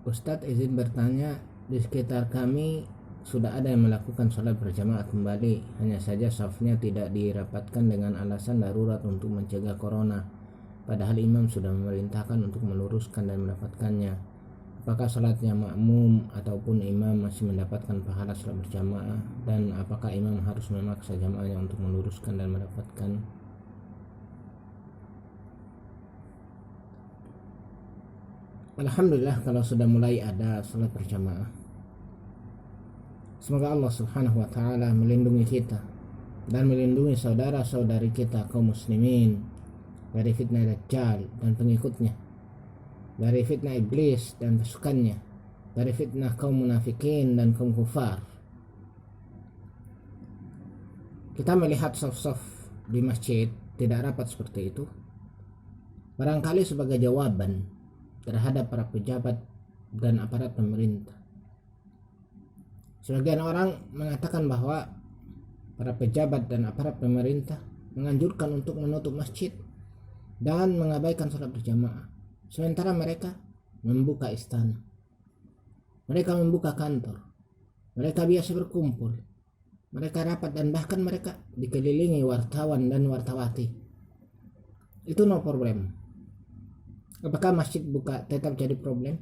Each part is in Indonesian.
Ustadz izin bertanya, di sekitar kami sudah ada yang melakukan sholat berjamaah kembali, hanya saja safnya tidak dirapatkan dengan alasan darurat untuk mencegah corona, padahal imam sudah memerintahkan untuk meluruskan dan mendapatkannya. Apakah sholatnya makmum ataupun imam masih mendapatkan pahala sholat berjamaah, dan apakah imam harus memaksa jamaahnya untuk meluruskan dan mendapatkan? Alhamdulillah kalau sudah mulai ada sholat berjamaah. Semoga Allah subhanahu wa ta'ala melindungi kita dan melindungi saudara-saudari kita kaum muslimin dari fitnah Dajjal dan pengikutnya, dari fitnah iblis dan pasukannya, dari fitnah kaum munafikin dan kaum kufar. Kita melihat saf-saf di masjid tidak rapat seperti itu barangkali sebagai jawaban terhadap para pejabat dan aparat pemerintah. Sebagian orang mengatakan bahwa para pejabat dan aparat pemerintah menganjurkan untuk menutup masjid dan mengabaikan sholat berjamaah, sementara mereka membuka istana, mereka membuka kantor, mereka biasa berkumpul, mereka rapat, dan bahkan mereka dikelilingi wartawan dan wartawati. Itu no problem. Apakah masjid buka tetap jadi problem?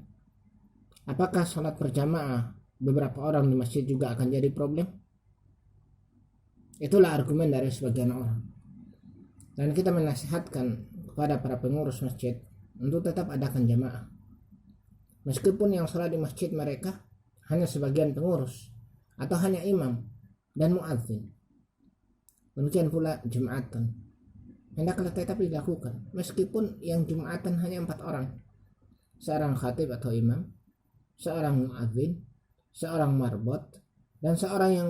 Apakah sholat berjamaah beberapa orang di masjid juga akan jadi problem? Itulah argumen dari sebagian orang. Dan kita menasihatkan kepada para pengurus masjid untuk tetap adakan jamaah. Meskipun yang sholat di masjid mereka hanya sebagian pengurus atau hanya imam dan muadzin. Demikian pula jumatan. Hendaklah tetap dilakukan meskipun yang jumatan hanya 4 orang, seorang khatib atau imam, seorang muadzin, seorang marbot, dan seorang yang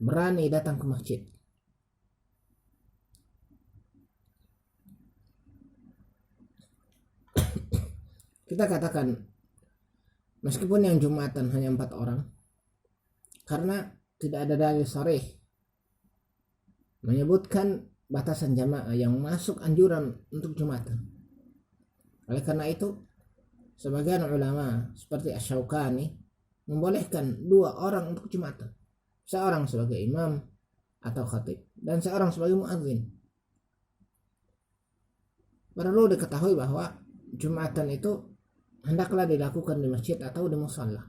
berani datang ke masjid. Kita katakan meskipun yang jumatan hanya 4 orang, karena tidak ada dalil sharih menyebutkan batasan jamaah yang masuk anjuran untuk jumatan. Oleh karena itu, sebagian ulama seperti Asy-Syaukani membolehkan 2 orang untuk jumatan, seorang sebagai imam atau khatib dan seorang sebagai muadzin. Perlu diketahui bahwa jumatan itu hendaklah dilakukan di masjid atau di musalla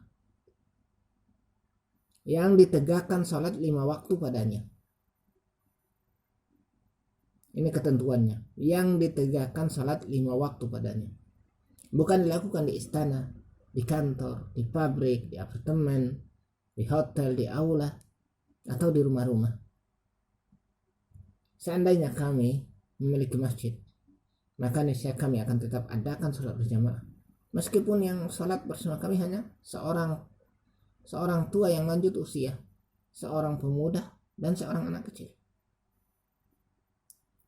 yang ditegakkan salat 5 waktu padanya. Ini ketentuannya, yang ditegakkan salat 5 waktu padanya. Bukan dilakukan di istana, di kantor, di pabrik, di apartemen, di hotel, di aula, atau di rumah-rumah. Seandainya kami memiliki masjid, maka niscaya kami akan tetap adakan salat berjamaah. Meskipun yang salat bersama kami hanya seorang tua yang lanjut usia, seorang pemuda, dan seorang anak kecil.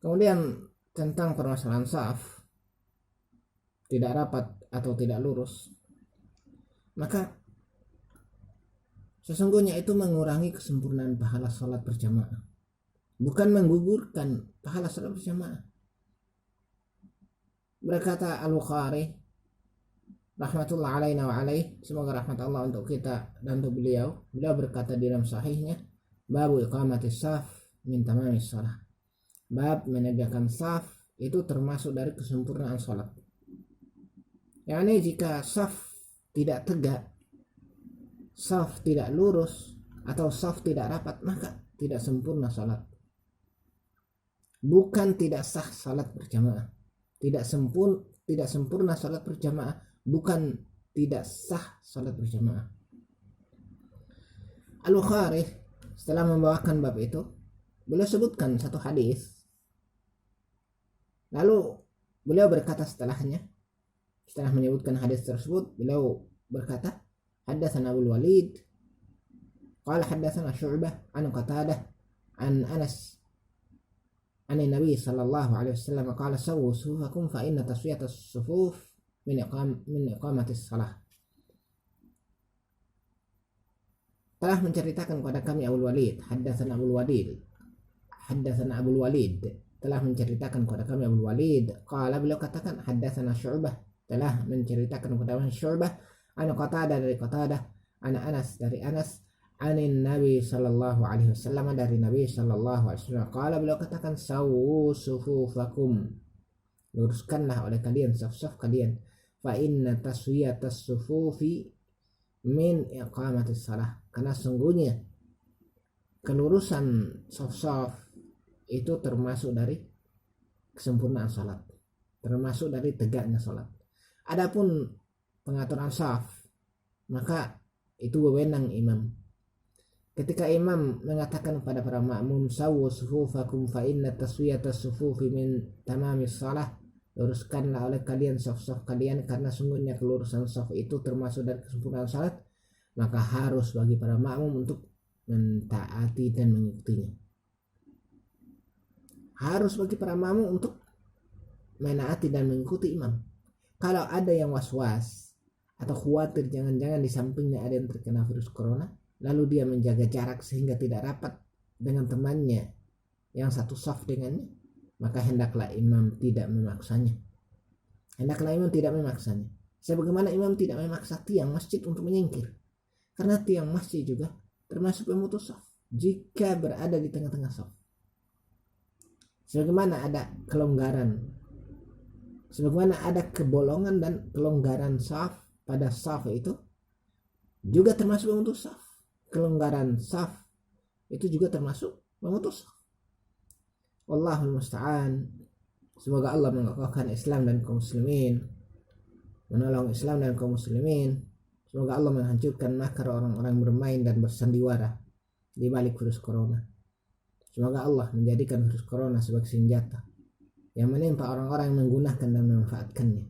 Kemudian tentang permasalahan saf tidak rapat atau tidak lurus, maka sesungguhnya itu mengurangi kesempurnaan pahala sholat berjamaah, bukan menggugurkan pahala sholat berjamaah. Berkata Al-Bukhari rahmatullah alaina wa alaih, semoga rahmat Allah untuk kita dan untuk beliau berkata di dalam sahihnya, babu iqamatis saf min tamamis shalah, bab menegakkan saf itu termasuk dari kesempurnaan sholat. Yani jika saf tidak tegak, saf tidak lurus, atau saf tidak rapat, maka tidak sempurna sholat. Bukan tidak sah sholat berjamaah. Tidak sempurna sholat berjamaah, bukan tidak sah sholat berjamaah. Al-Bukhari setelah membawakan bab itu, beliau sebutkan satu hadis. Lalu beliau berkata setelah menyebutkan hadis tersebut, beliau berkata, haddatsana Abul Walid qala haddatsana Syu'bah an Qatadah an Anas an Nabi sallallahu alaihi wasallam qala sawwu sufufakum fa inna taswiyatas sufuf min iqamatis shalah. Telah menceritakan kepada kami Abul Walid, haddatsana Abul Walid telah menceritakan kepada kami Abul Walid. Qala, beliau katakan, haddatsana Syu'bah, telah menceritakan kepada kami Syu'bah An Qatadah dari Qatadah, an Anas dari Anas, anin Nabi sallallahu alaihi wasallam dari Nabi sallallahu alaihi wasallam. Qala, beliau katakan, sawu sufufakum, luruskanlah oleh kalian saf-saf kalian. Fa inna taswiyatas sufufi min iqamatis salah, karena sungguhnya kelurusan saf-saf itu termasuk dari kesempurnaan salat, termasuk dari tegaknya salat. Adapun pengaturan saf, maka itu wewenang imam. Ketika imam mengatakan kepada para makmum, sawu sufufakum fa inna taswiyatas sufufi min tamamis salah, luruskanlah oleh kalian saf-saf kalian karena sungguhnya kelurusan saf itu termasuk dari kesempurnaan salat, maka harus bagi para makmum untuk mentaati dan mengikutinya. Harus bagi para makmum untuk menaati dan mengikuti imam. Kalau ada yang was-was atau khawatir jangan-jangan di sampingnya ada yang terkena virus corona, lalu dia menjaga jarak sehingga tidak rapat dengan temannya yang satu saf dengannya, maka hendaklah imam tidak memaksanya. Sebagaimana imam tidak memaksa tiang masjid untuk menyingkir, karena tiang masjid juga termasuk pemutus saf jika berada di tengah-tengah saf. Sebagaimana ada kebolongan dan kelonggaran saf pada saf itu juga termasuk pemutus saf. Kelonggaran saf itu juga termasuk pemutus saf. Wallahul musta'an. Semoga Allah mengokohkan Islam dan kaum muslimin, menolong Islam dan kaum muslimin. Semoga Allah menghancurkan makar orang-orang bermain dan bersandiwara di balik virus corona. Semoga Allah menjadikan virus corona sebagai senjata yang menimpa orang-orang yang menggunakan dan memanfaatkannya.